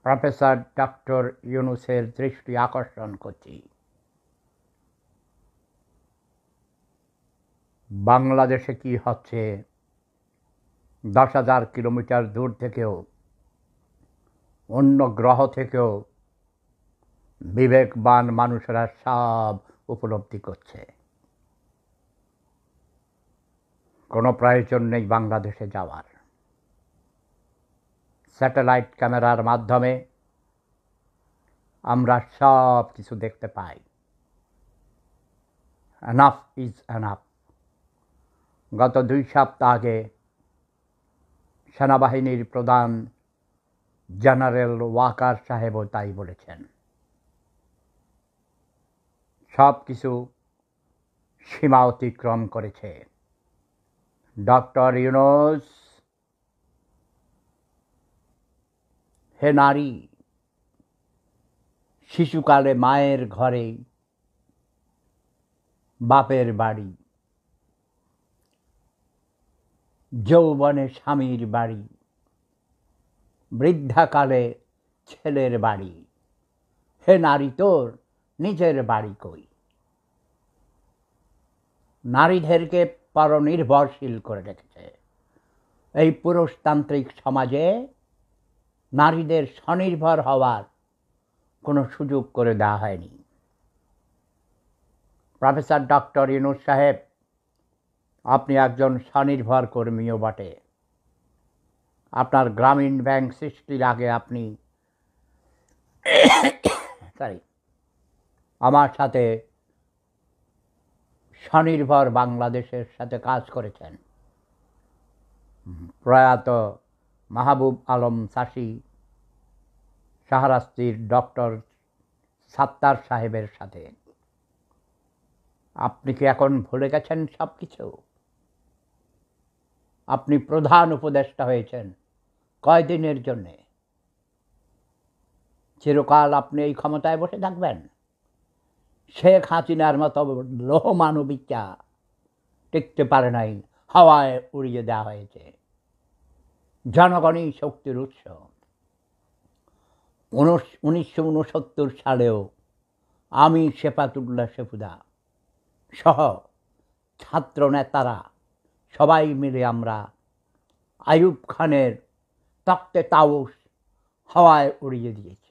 Professor doctor ইউনূসের দৃষ্টি আকর্ষণ করছি। বাংলাদেশে কি হচ্ছে 10,000 কিলোমিটার দূর থেকেও, অন্য গ্রহ থেকেও বিবেকবান মানুষেরা সব উপলব্ধি করছে। কোনো প্রয়োজন নেই বাংলাদেশে যাওয়ার। স্যাটেলাইট ক্যামেরার মাধ্যমে আমরা সব কিছু দেখতে পাই। Enough is enough. গত 2 সপ্তাহ আগে সেনাবাহিনীর প্রধান জেনারেল ওয়াকার সাহেবও তাই বলেছেন। সব কিছু সীমা অতিক্রম করেছে। ডক্টর ইউনূস, হে নারী, শিশুকালে মায়ের ঘরে, বাপের বাড়ি, যৌবনে স্বামীর বাড়ি, বৃদ্ধাকালে ছেলের বাড়ি। হে নারী, তোর নিজের বাড়ি কই? নারীদেরকে পরনির্ভরশীল করে রেখেছে। এই পুরুষতান্ত্রিক সমাজে নারীদের স্বনির্ভর হওয়ার কোনো সুযোগ করে দেওয়া হয়নি। প্রফেসর ডক্টর ইউনূস সাহেব, আপনি একজন স্বনির্ভর কর্মীও বটে। আপনার গ্রামীণ ব্যাংক সৃষ্টির আগে আপনি আমার সাথে স্বনির্ভর বাংলাদেশের সাথে কাজ করেছেন। প্রয়াত মাহবুব আলম চাষী, শাহরাস্তির ডক্টর সাত্তার সাহেবের সাথে। আপনি কি এখন ভুলে গেছেন সব কিছু? আপনি প্রধান উপদেষ্টা হয়েছেন কয়দিনের জন্যে? চিরকাল আপনি এই ক্ষমতায় বসে থাকবেন? শেখ হাসিনার মতো লোহমানবিকটা টিকতে পারে নাই, হাওয়ায় উড়িয়ে দেওয়া হয়েছে। জনগণই শক্তির উৎস। 1969 সালেও আমি শেফাতুল্লাহ শেফুদা সহ ছাত্র নেতারা সবাই মিলে আমরা আইয়ুব খানের তক্তে তাউস হাওয়ায় উড়িয়ে দিয়েছি।